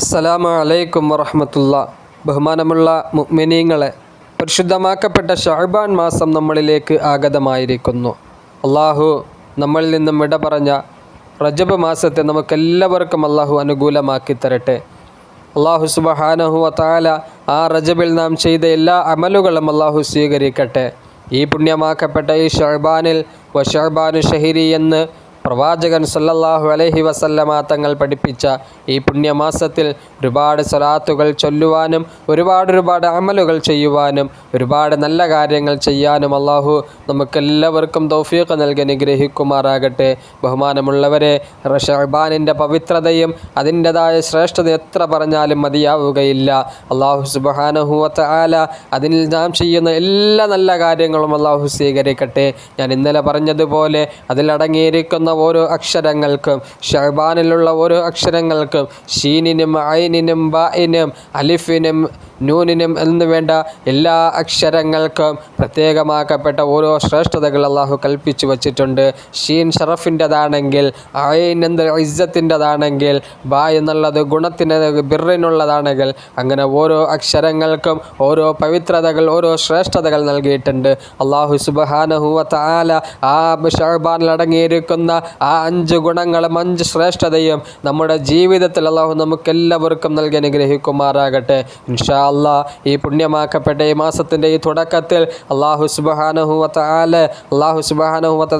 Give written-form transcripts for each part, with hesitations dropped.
അസ്സലാമു അലൈക്കും വറഹ്മത്തുള്ളാ. ബഹുമാനമുള്ള മുഅ്മിനീങ്ങളെ, പരിശുദ്ധമാക്കപ്പെട്ട ശഅബാൻ മാസം നമ്മളിലേക്ക് ആഗതമായിരിക്കുന്നു. അള്ളാഹു നമ്മളിൽ നിന്നും വിട പറഞ്ഞ റജബ് മാസത്തെ നമുക്കെല്ലാവർക്കും അള്ളാഹു അനുകൂലമാക്കി തരട്ടെ. അള്ളാഹു സുബ്ഹാനഹു വ തആല ആ റജബിൽ നാം ചെയ്ത എല്ലാ അമലുകളും അള്ളാഹു സ്വീകരിക്കട്ടെ. ഈ പുണ്യമാക്കപ്പെട്ട ഈ ശഅബാനിൽ വശഅബാനു ഷഹരി എന്ന് പ്രവാചകൻ സല്ലല്ലാഹു അലൈഹി വസല്ലമ തങ്ങൾ പഠിപ്പിച്ച ഈ പുണ്യമാസത്തിൽ ഒരുപാട് സ്വലാത്തുകൾ ചൊല്ലുവാനും ഒരുപാട് അമലുകൾ ചെയ്യുവാനും ഒരുപാട് നല്ല കാര്യങ്ങൾ ചെയ്യാനും അള്ളാഹു നമുക്കെല്ലാവർക്കും തൗഫീഖ് നൽകി അനുഗ്രഹിക്കുമാറാകട്ടെ. ബഹുമാനമുള്ളവരെ, ശഅബാനിൻ്റെ പവിത്രതയും അതിൻ്റെതായ ശ്രേഷ്ഠത എത്ര പറഞ്ഞാലും മതിയാവുകയില്ല. അള്ളാഹു സുബ്ഹാനഹു വ തആല അതിൽ നാം ചെയ്യുന്ന എല്ലാ നല്ല കാര്യങ്ങളും അള്ളാഹു സ്വീകരിക്കട്ടെ. ഞാൻ ഇന്നലെ പറഞ്ഞതുപോലെ അതിലടങ്ങിയിരിക്കുന്ന ഓരോ അക്ഷരങ്ങൾക്കും, ശഅബാനിലുള്ള ഓരോ അക്ഷരങ്ങൾക്കും, ഷീനിനും ഐനിനും ബാഇനും അലിഫിനും നൂനിനും എന്ന് വേണ്ട എല്ലാ അക്ഷരങ്ങൾക്കും പ്രത്യേകമാക്കപ്പെട്ട ഓരോ ശ്രേഷ്ഠതകൾ അള്ളാഹു കൽപ്പിച്ചു വച്ചിട്ടുണ്ട്. ഷീൻ ഷറഫിൻ്റെതാണെങ്കിൽ, ഐൻ എന്ത് ഇസ്സത്തിൻ്റെതാണെങ്കിൽ, ബാ എന്നുള്ളത് ഗുണത്തിന് ബിറിനുള്ളതാണെങ്കിൽ, അങ്ങനെ ഓരോ അക്ഷരങ്ങൾക്കും ഓരോ പവിത്രതകൾ, ഓരോ ശ്രേഷ്ഠതകൾ നൽകിയിട്ടുണ്ട്. അള്ളാഹു സുബ്ഹാനഹു വ തആല ആ ശഅബാനിൽ അടങ്ങിയിരിക്കുന്ന ആ 5 ഗുണങ്ങളും 5 ശ്രേഷ്ഠതയും നമ്മുടെ ജീവിതത്തിൽ അള്ളാഹു നമുക്കെല്ലാവർക്കും നൽകി അനുഗ്രഹിക്കുമാറാകട്ടെ. ഇൻഷാ അല്ലാഹ് ഈ പുണ്യമാക്കപ്പെട്ട ഈ മാസത്തിൻ്റെ ഈ തുടക്കത്തിൽ അള്ളാഹു സുബ്ഹാനഹു വ തആല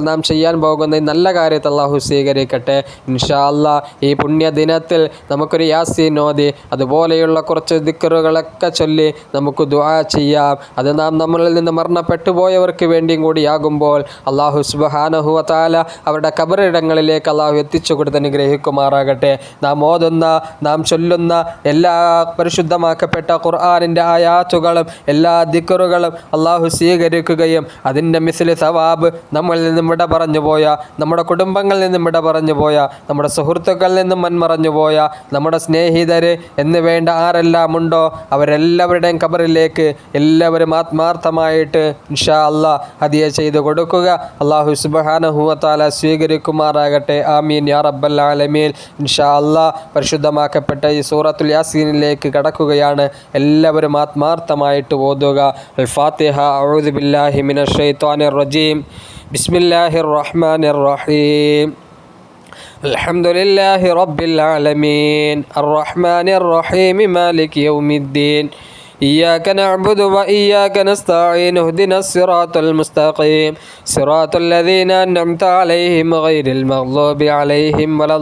നാം ചെയ്യാൻ പോകുന്ന ഈ നല്ല കാര്യത്തെ അള്ളാഹു സ്വീകരിക്കട്ടെ. ഇൻഷാ അല്ലാഹ് ഈ പുണ്യദിനത്തിൽ നമുക്കൊരു യാസീൻ ഓതി അതുപോലെയുള്ള കുറച്ച് ദിക്റുകളൊക്കെ ചൊല്ലി നമുക്ക് ദുആ ചെയ്യാം. അത് നമ്മളിൽ നിന്ന് മരണപ്പെട്ടു പോയവർക്ക് വേണ്ടിയും കൂടിയാകുമ്പോൾ അള്ളാഹു സുബ്ഹാനഹു വ തആല അവരുടെ ഖബറിടങ്ങളിലേക്ക് അള്ളാഹു എത്തിച്ചു കൊടുത്ത് അനുഗ്രഹിക്കുമാറാകട്ടെ. നാം ഓതുന്ന, നാം ചൊല്ലുന്ന എല്ലാ പരിശുദ്ധമാക്കപ്പെട്ട ഖുർആനിൻ്റെ ആയാത്തുകളും എല്ലാ ദിക്റുകളും അള്ളാഹു സ്വീകരിക്കുകയും അതിൻ്റെ മിസ്ലി സവാബ് നമ്മളിൽ നിന്നും വിട പറഞ്ഞു പോയ, നമ്മുടെ കുടുംബങ്ങളിൽ നിന്നും വിട പറഞ്ഞു പോയ, നമ്മുടെ സുഹൃത്തുക്കളിൽ നിന്നും മൺമറഞ്ഞു പോയ, നമ്മുടെ സ്നേഹിതർ എന്ന് വേണ്ട ആരെല്ലാം ഉണ്ടോ അവരെല്ലാവരുടെയും ഖബറിലേക്ക് എല്ലാവരും ആത്മാർത്ഥമായിട്ട് ഇൻഷാ അല്ലാഹ് ഹദിയ ചെയ്ത് കൊടുക്കുക. അള്ളാഹു സുബ്ഹാനഹു വ തആല സ്വീകരിക്കുമാറാകട്ടെ. ആമീൻ യാ റബ്ബൽ ആലമീൻ. ഇൻഷാ അല്ലാഹ് പരിശുദ്ധമാക്കപ്പെട്ട ഈ സൂറത്തുൽ യാസീനിലേക്ക് കടക്കുകയാണ്. എല്ലാവരും ആത്മാർത്ഥമായിട്ട് ഓതുക. അൽ ഫാത്തിഹ. അഊദു ബില്ലാഹി മിനശ് ശൈത്വാനിർ റജീം. ബിസ്മില്ലാഹിർ റഹ്മാനിർ റഹീം. അൽഹംദുലില്ലാഹി റബ്ബിൽ ആലമീൻ അർറഹ്മാനിർ റഹീം മാലികി യൗമിദ്ദീൻ إياك نعبد وإياك نستعين اهدنا الصراط المستقيم صراط الذين أنعمت عليهم غير المغضوب عليهم ولا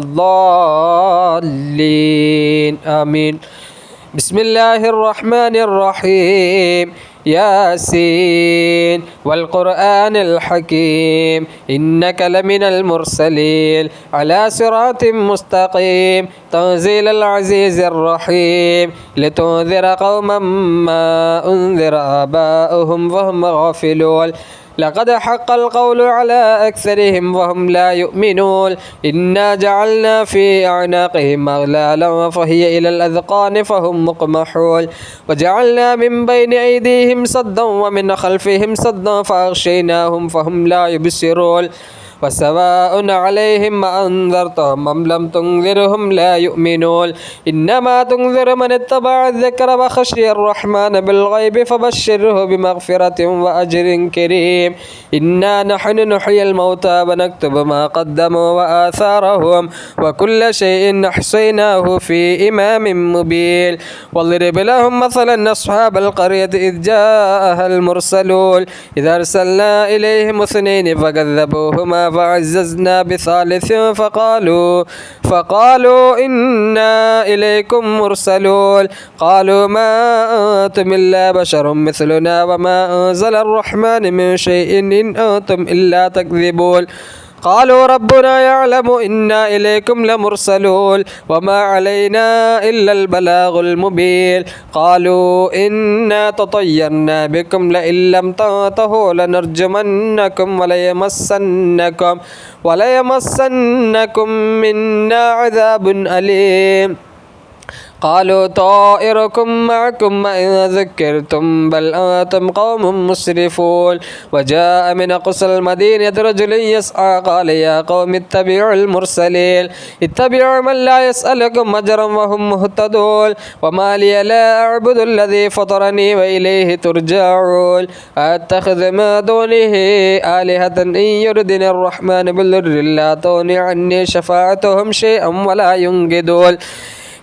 الضالين آمين. بسم الله الرحمن الرحيم. ياسين والقرآن الحكيم إنك لمن المرسلين على صراط مستقيم تنزيل العزيز الرحيم لتنذر قوما ما أنذر آباؤهم وهم غافلون لقد حق القول على أكثرهم وهم لا يؤمنون إنا جعلنا في أعناقهم أغلالا فهي إلى الأذقان فهم مقمحون وجعلنا من بين أيديهم صدا ومن خلفهم صدا فأغشيناهم فهم لا يبصرون وسواء عليهم أنذرتهم أم لم تنذرهم لا يؤمنون إنما تنذر من اتبع الذكر وخشي الرحمن بالغيب فبشره بمغفرة وأجر كريم إنا نحن نحيي الموتى ونكتب ما قدموا وآثارهم وكل شيء أحصيناه في إمام مبين واضرب لهم مثلا أصحاب القرية إذ جاءها المرسلون إذا أرسلنا إليهم 2 فكذبوهما فعززنا بثالث فقالوا إنا إليكم مرسلون قالوا ما أنتم إلا بشر مثلنا وما أنزل الرحمن من شيء إن أنتم إلا تكذبون قالوا ربنا يعلم إنا إليكم لمرسلون وما علينا إلا البلاغ المبين قالوا إنا تطيرنا بكم لئن لم تنتهوا لنرجمنكم وليمسنكم منا عذاب أليم قالوا طائركم معكم إن ذكرتم بل أنتم قوم مسرفون وجاء من أقصى المدينة رجل يسعى قال يا قوم اتبعوا المرسلين اتبعوا من لا يسألكم أجرا وهم مهتدون وما لي لا أعبد الذي فطرني وإليه ترجعون أتخذ ما دونه آلهة إن يردني الرحمن بالضر لا تغني عني شفاعتهم شيئا ولا ينقذون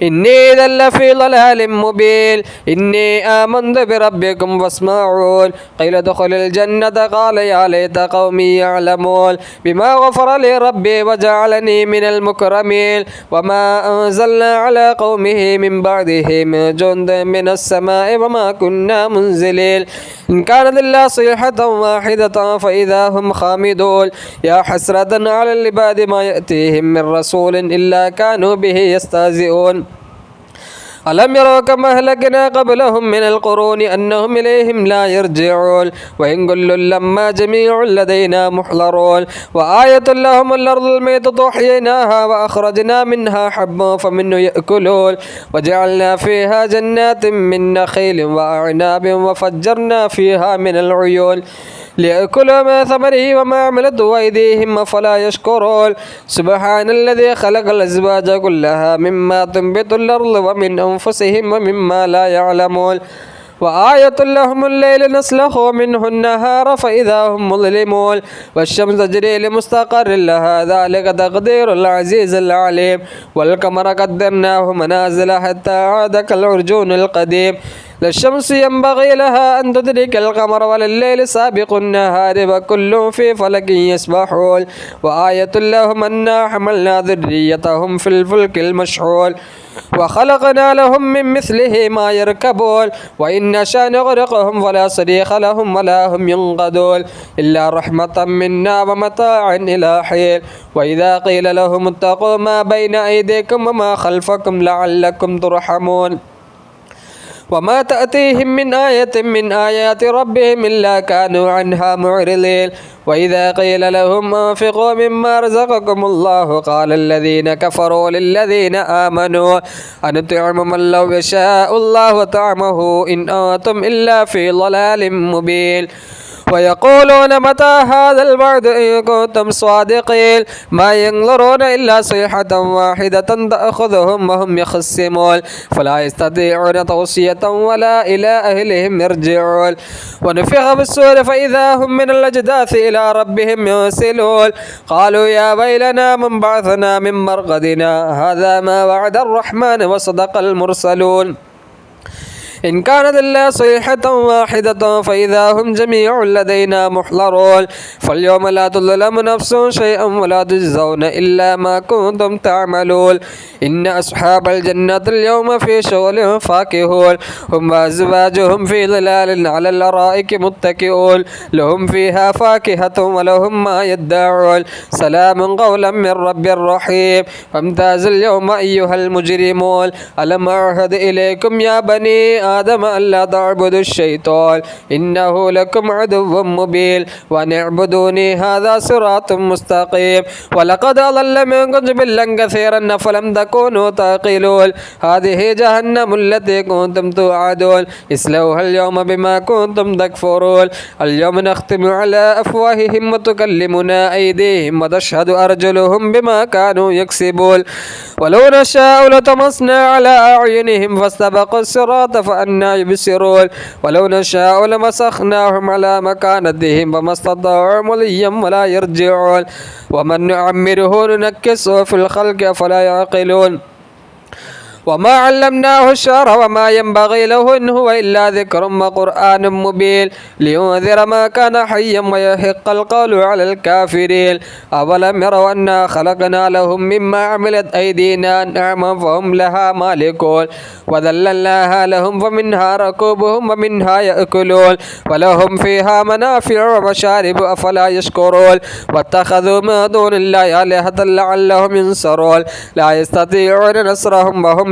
إني إذا لفي ضلال مبين إني آمنت بربكم فاسمعون قيل ادخل الجنة قال يا ليت قومي يعلمون بما غفر لي ربي وجعلني من المكرمين وما أنزلنا على قومه من بعده من جند من السماء وما كنا منزلين إن كانت إلا صيحة واحدة فإذا هم خامدون يا حسرة على العباد ما يأتيهم من رسول إلا كانوا به يستهزئون ألم يروا كما أهلكنا قبلهم من القرون أنهم إليهم لا يرجعون وإن كل لما جميع لدينا محضرون وآية لهم الأرض الميتة أحييناها وأخرجنا منها حبا فمنه يأكلون وجعلنا فيها جنات من نخيل وأعناب وفجرنا فيها من العيون ليأكلوا من ثمره وما عملته أيديهم أفلا يشكرون سبحان الذي خلق الأزواج كلها مما تنبت الأرض ومن أنفسهم ومما لا يعلمون وآية لهم الليل نسلخ منه النهار فإذا هم مظلمون والشمس تجري لمستقر لها ذلك تقدير العزيز العليم والقمر قدرناه منازل حتى عاد كالعرجون القديم لا الشمس ينبغي لها أن تدرك القمر ولا الليل سابق النهار وكل في فلك يسبحون وآية لهم أنا حملنا ذريتهم في الفلك المشحون وخلقنا لهم من مثله ما يركبون وإن نشأ نغرقهم فلا صريخ لهم ولا هم ينقذون إلا رحمة منا ومتاعا إلى حين وإذا قيل لهم اتقوا ما بين أيديكم وما خلفكم لعلكم ترحمون وما تأتيهم من آية من آيات ربهم إلا كانوا عنها معرضين وإذا قيل لهم أنفقوا مما رزقكم الله قال الذين كفروا للذين آمنوا أنطعم من لو يشاء الله طعمه إن أنتم إلا في ضلال مبين ويقولون متى هذا الوعد إن كنتم صادقين ما ينظرون إلا صيحة واحدة تأخذهم وهم يخصمون فلا يستطيعون توصية ولا إلى أهلهم يرجعون ونفخ في الصور فإذا هم من الأجداث إلى ربهم ينسلون قالوا يا ويلنا من بعثنا من مرقدنا هذا ما وعد الرحمن وصدق المرسلون إن كانت إلا صيحة واحدة فإذا هم جميع لدينا محضرون فاليوم لا تظلم نفس شيئا ولا تجزون إلا ما كنتم تعملون إن أصحاب الجنة اليوم في شغل فاكهون هم وأزواجهم في ظلال على الأرائك متكئون لهم فيها فاكهة ولهم ما يدعون سلام قولا من رب رحيم فامتازوا اليوم أيها المجرمون ألم أعهد إليكم يا بني آدم ألا تعبدوا الشيطان إنه لكم عدو مبين وأن اعبدوني هذا صراط مستقيم ولقد أضل منكم جبلا كثيرا فلم تكونوا تعقلون هذه جهنم التي كنتم توعدون اصلوها اليوم بما كنتم تكفرون اليوم نختم على أفواههم وتكلمنا أيديهم وتشهد أرجلهم بما كانوا يكسبون ولو نشاء لطمسنا على أعينهم فاستبقوا الصراط فأنا يبصرون ولو نشاء لمسخناهم على مكانتهم فما استطاعوا مضيا ولا يرجعون ومن نعمره ننكسه في الخلق أفلا يعقلون وما علمناه الشعر وما ينبغي له إن هو إلا ذكر وقرآن مبين لينذر ما كان حيا ويحق القول على الكافرين أولم يروا أنا خلقنا لهم مما عملت أيدينا نعما فهم لها مالكون وذللناها لهم فمنها ركوبهم ومنها يأكلون ولهم فيها منافع ومشارب أفلا يشكرون واتخذوا من دون الله آلهة لعلهم ينصرون لا يستطيعون نصرهم وهم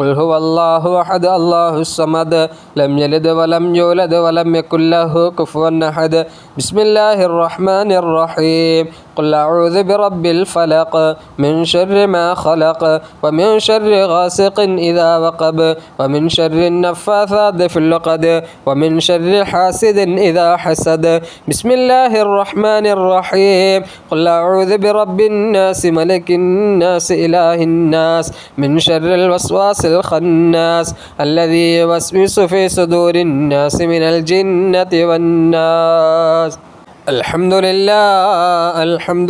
قل هو الله أحد الله الصمد لم يلد ولم يولد ولم يكن له كفوا أحد بسم الله الرحمن الرحيم قل أعوذ برب الفلق من شر ما خلق ومن شر غاسق إذا وقب ومن شر النفاثات في العقد ومن شر حاسد إذا حسد بسم الله الرحمن الرحيم قل أعوذ برب الناس ملك الناس إله الناس من شر الوسواس الخناس الذي يوسوس في صدور الناس من الجنة والناس الحمد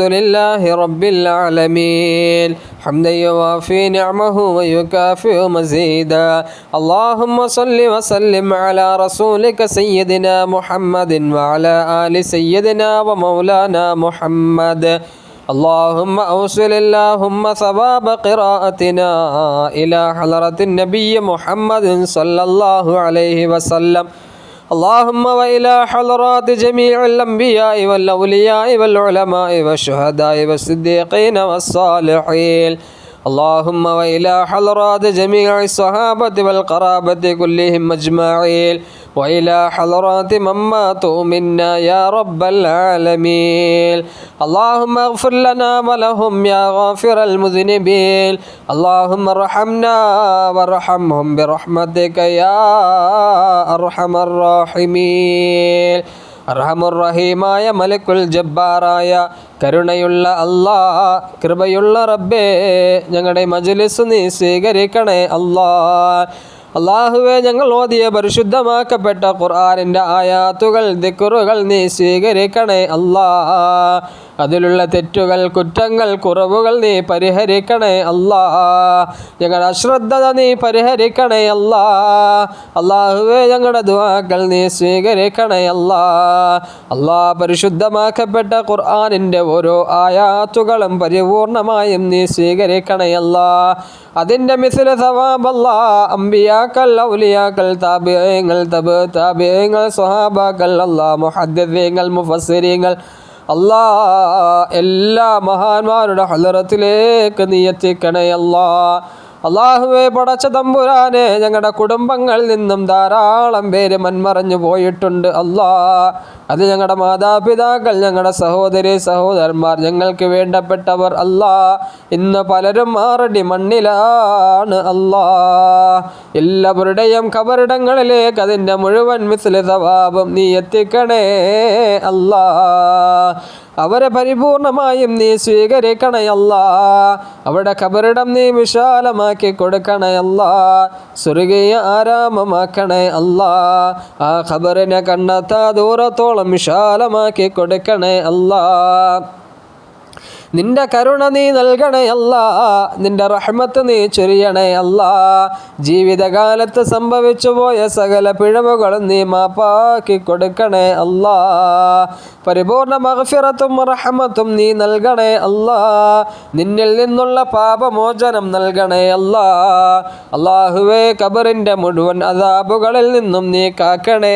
لله رب العالمين حمدا يوافي نعمه ويكافئ مزيدا اللهم صل وسلم على رسولك سيدنا محمد وعلى آل سيدنا ومولانا محمد اللهم أوصل اللهم ثواب قراءتنا إلى حضرة النبي محمد صلى الله عليه وسلم اللهم وإلى حضرات جميع الأنبياء والأولياء والعلماء والشهداء والصديقين والصالحين اللهم وإلى حضرات جميع الصحابة والقرابة كلهم أجمعين وإلى حضرات من ماتوا منا يا رب العالمين اللهم اغفر لنا ولهم يا غافر المذنبين اللهم ارحمنا وارحمهم برحمتك يا أرحم الراحمين അർഹമുറഹീമായ മലക്കുൽ ജബ്ബാറായ കരുണയുള്ള അല്ലാഹ്, കൃപയുള്ള റബ്ബേ, ഞങ്ങളുടെ മജ്ലിസ് നീ സ്വീകരിക്കണേ അല്ലാഹ്. അല്ലാഹുവേ, ഞങ്ങൾ ഓതിയ പരിശുദ്ധമാക്കപ്പെട്ട ഖുർആനിൻ്റെ ആയാത്തുകൾ, ദിക്റുകൾ നീ സ്വീകരിക്കണേ അല്ലാഹ്. അതിലുള്ള തെറ്റുകൾ, കുറ്റങ്ങൾ, കുറവുകൾ നീ പരിഹരിക്കണേ അല്ലാഹ്. ഞങ്ങളുടെ അശ്രദ്ധത നീ പരിഹരിക്കണേ അല്ലാഹ്. അല്ലാഹുവേ, ഞങ്ങളുടെ ദുആകൾ നീ സ്വീകരിക്കണേ അല്ലാഹ്. അല്ലാഹ്, പരിശുദ്ധമാക്കപ്പെട്ട ഖുർആനിൻ്റെ ഓരോ ആയാത്തുകളും പരിപൂർണമായും നീ സ്വീകരിക്കണേ അല്ലാഹ്. അതിൻ്റെ മിസ്ല സവാബ് അല്ലാഹ് അംബിയാക്കൾ, ഔലിയാക്കൾ, താബിഈങ്ങൾ, താബിഈങ്ങൾ, സ്വഹാബാക്കൾ, അല്ലാഹ് മുഹദ്ദിഥീങ്ങൾ, മുഫസ്സിരീങ്ങൾ, അല്ലാഹ് എല്ലാ മഹാന്മാരുടെ ഹളറത്തിലേക്ക് നീ എത്തിക്കണേ അല്ലാഹ്. അല്ലാഹുവേ, പടച്ച തമ്പുരാനെ, ഞങ്ങളുടെ കുടുംബങ്ങളിൽ നിന്നും ധാരാളം പേര് മൺമറഞ്ഞു പോയിട്ടുണ്ട് അല്ലാഹ്. അത് ഞങ്ങളുടെ മാതാപിതാക്കൾ, ഞങ്ങളുടെ സഹോദരി സഹോദരന്മാർ, ഞങ്ങൾക്ക് വേണ്ടപ്പെട്ടവർ അല്ലാഹ്. ഇന്ന് പലരും ആറടി മണ്ണിലാണ് അല്ലാഹ്. എല്ലാവരുടെയും ഖബറിടങ്ങളിലേക്ക് അതിൻ്റെ മുഴുവൻ മിസ്ല സവാബും നീ എത്തിക്കണേ അല്ലാഹ്. അവരെ പരിപൂർണമായും നീ സ്വീകരിക്കണേ അല്ലാഹ്. അവരുടെ ഖബറിടം നീ വിശാലമാക്കി കൊടുക്കണേ അല്ലാഹ്. സ്വർഗീയ ആരാമമാക്കണേ അല്ലാഹ്. ആ ഖബറിനെ കണ്ണെത്താ ദൂരത്തോളം വിശാലമാക്കി കൊടുക്കണേ അല്ലാഹ്. നിന്റെ കരുണ നീ നൽകണേ അല്ലാഹ്. നിന്റെ റഹ്മത്ത് നീ ചൊരിയണേ അല്ലാഹ്. ജീവിതകാലത്ത് സംഭവിച്ചു പോയ സകല പിഴവുകളും നീ മാപ്പാക്കി കൊടുക്കണേ അല്ലാഹ്. പരിപൂർണ മഗ്ഫിറത്തും റഹ്മത്തും നീ നൽകണേ അല്ലാഹ്. നിന്നിൽ നിന്നുള്ള പാപമോചനം നൽകണേ അല്ലാഹ്. അല്ലാഹുവേ, ഖബറിൻ്റെ മുഴുവൻ അദാബുകളിൽ നിന്നും നീ കാക്കണേ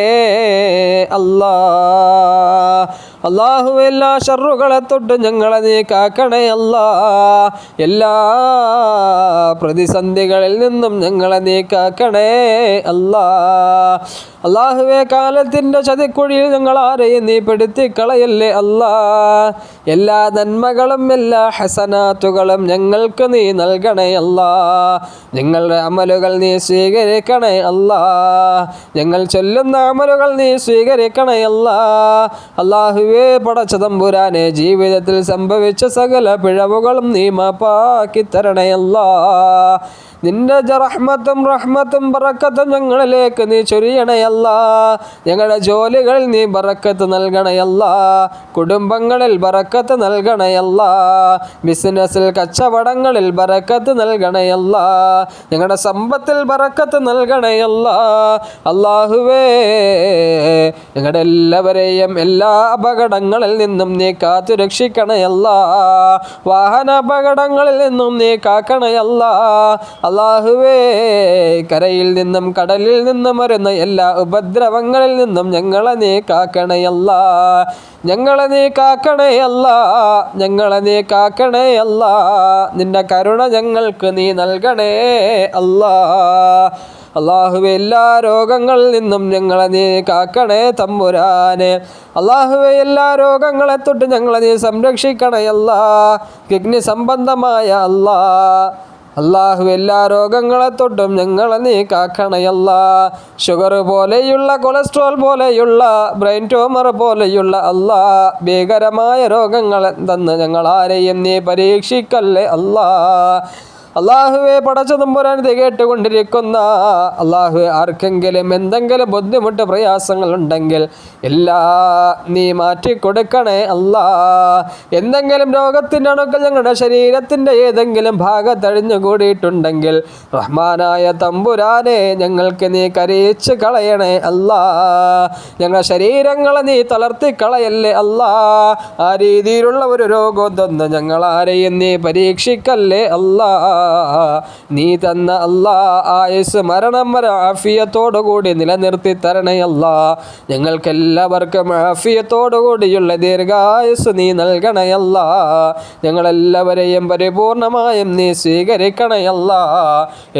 അല്ലാഹ്. അല്ലാഹുവേ, എല്ലാ ഷർറുകളെ തൊട്ട് ഞങ്ങളെ നീ കാക്കണേ അല്ലാഹ്. എല്ലാ പ്രതിസന്ധികളിൽ നിന്നും ഞങ്ങളെ നീ കാക്കണേ അല്ലാഹ്. അല്ലാഹുവേ, കാലത്തിൻ്റെ ചതിക്കുഴിയിൽ ഞങ്ങൾ ആരെയും നീ പെടുത്തിക്കളയല്ലേ അല്ലാഹ്. എല്ലാ നന്മകളും എല്ലാ ഹസനാത്തുകളും ഞങ്ങൾക്ക് നീ നൽകണേ അല്ലാഹ്. ഞങ്ങളുടെ അമലുകൾ നീ സ്വീകരിക്കണേ അല്ലാഹ്. ഞങ്ങൾ ചൊല്ലുന്ന അമലുകൾ നീ സ്വീകരിക്കണേ അല്ലാഹ്. അല്ലാഹുവേ, പടച്ച തമ്പുരാനെ, ജീവിതത്തിൽ സംഭവിച്ച സകല പിഴവുകളും നീ മാപ്പാക്കി തരണേ അല്ലാഹ്. നിന്റെ റഹ്മത്തും ബറക്കത്തും ഞങ്ങളിലേക്ക് നീ ചൊരിയണേ അല്ലാഹ്. ഞങ്ങളുടെ ജോലികളിൽ നീ ബറക്കത്ത് നൽകണേ അല്ലാഹ്. കുടുംബങ്ങളിൽ ബറക്കത്ത് നൽകണേ അല്ലാഹ്. ബിസിനസ്സിൽ, കച്ചവടങ്ങളിൽ ബറക്കത്ത് നൽകണേ അല്ലാഹ്. ഞങ്ങളുടെ സമ്പത്തിൽ ബറക്കത്ത് നൽകണേ അല്ലാഹ്. അല്ലാഹുവേ, ഞങ്ങളുടെ എല്ലാവരെയും എല്ലാ അപകടങ്ങളിൽ നിന്നും നീ കാത്തു രക്ഷിക്കണേ അല്ലാഹ്. വാഹന അപകടങ്ങളിൽ നിന്നും നീ കാക്കണേ അല്ലാഹ്. അല്ലാഹുവേ കരയിൽ നിന്നും കടലിൽ നിന്നും വരുന്ന എല്ലാ ഉപദ്രവങ്ങളിൽ നിന്നും ഞങ്ങളെ നീ കാക്കണേ അല്ലാ, ഞങ്ങളെ നീ കാക്കണേ അല്ലാ, ഞങ്ങളെ നീ കാക്കണേ അല്ലാ. നിന്റെ കരുണ ഞങ്ങൾക്ക് നീ നൽകണേ അല്ലാ. അല്ലാഹുവേ എല്ലാ രോഗങ്ങളിൽ നിന്നും ഞങ്ങളെ നീ കാക്കണേ തമ്പുരാനെ. അല്ലാഹുവേ എല്ലാ രോഗങ്ങളെ തൊട്ട് ഞങ്ങളെ നീ സംരക്ഷിക്കണേ അല്ലാ. കിഡ്നി സംബന്ധമായ അല്ലാഹു എല്ലാ രോഗങ്ങളെ തൊട്ടും ഞങ്ങളെ നീ കാക്കണയല്ല. ഷുഗർ പോലെയുള്ള, കൊളസ്ട്രോൾ പോലെയുള്ള, ബ്രെയിൻ ട്യൂമർ പോലെയുള്ള ഭീകരമായ രോഗങ്ങൾ എന്തെന്ന് ഞങ്ങളാരെയും നീ പരീക്ഷിക്കല്ലേ അല്ലാഹുവേ. പടച്ച തമ്പുരാൻ ഇത് കേട്ടുകൊണ്ടിരിക്കുന്ന അല്ലാഹുവേ, ആർക്കെങ്കിലും എന്തെങ്കിലും ബുദ്ധിമുട്ട് പ്രയാസങ്ങൾ ഉണ്ടെങ്കിൽ എല്ലാം നീ മാറ്റിക്കൊടുക്കണേ അല്ലാ. എന്തെങ്കിലും രോഗത്തിൻ്റെ അണുക്കൾ ഞങ്ങളുടെ ശരീരത്തിൻ്റെ ഏതെങ്കിലും ഭാഗത്തഴിഞ്ഞു കൂടിയിട്ടുണ്ടെങ്കിൽ റഹ്മാനായ തമ്പുരാനെ ഞങ്ങൾക്ക് നീ കരയിച്ച് കളയണേ അല്ലാ. ഞങ്ങളുടെ ശരീരങ്ങളെ നീ തളർത്തി കളയല്ലേ അല്ലാ. ആ രീതിയിലുള്ള ഒരു രോഗം തന്ന് ഞങ്ങളാരെയും നീ പരീക്ഷിക്കല്ലേ അല്ലാ. നീ തന്ന ആയുസ് മരണം വരെ ആഫിയത്തോടുകൂടി നിലനിർത്തി തരണേ അല്ലാ. ഞങ്ങൾക്കെല്ലാവർക്കും ആഫിയത്തോടുകൂടിയുള്ള ദീർഘായുസ് നീ നൽകണേ അല്ലാ. ഞങ്ങളെല്ലാവരെയും പരിപൂർണമായും നീ സ്വീകരിക്കണേ അല്ലാ.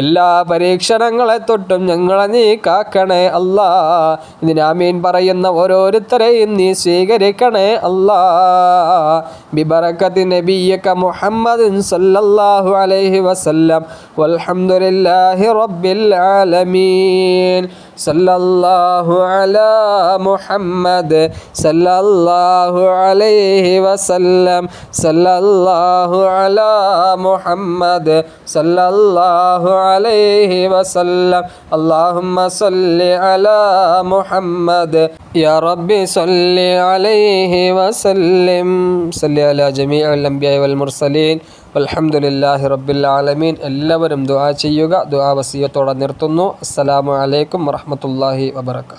എല്ലാ പരീക്ഷണങ്ങളെ തൊട്ടും ഞങ്ങളെ നീ കാക്കണേ അല്ലാ. ഇതിനാമീൻ പറയുന്ന ഓരോരുത്തരെയും നീ സ്വീകരിക്കണേ അല്ലാ. ബിബറകത്തി നബിയ്യക മുഹമ്മദിൻ സല്ലല്ലാഹു അലൈഹി വസല്ലം വൽഹംദുലില്ലാഹി റബ്ബിൽ ആലമീൻ. സല്ലല്ലാഹു അലാ മുഹമ്മദ് സല്ലല്ലാഹു അലൈഹി വസല്ലം. സല്ലല്ലാഹു അലാ മുഹമ്മദ് സല്ലല്ലാഹു അലൈഹി വസല്ലം. അല്ലാഹുമ്മ സല്ലി അലാ മുഹമ്മദ് യാ റബ്ബി സല്ലി അലൈഹി വസല്ലം. സല്ലി അലാ ജമീഉൽ അംബിയാ വൽ മുർസലീൻ വൽഹംദുലില്ലാഹി റബ്ബിൽ ആലമീൻ. എല്ലാവരും ദുആ ചെയ്യുക. ദുആ വസിയത്തോടെ നിർത്തുന്നു. അസ്സലാമു അലൈക്കും വറഹ്മത്തുള്ളാഹി വബറകാതുഹു.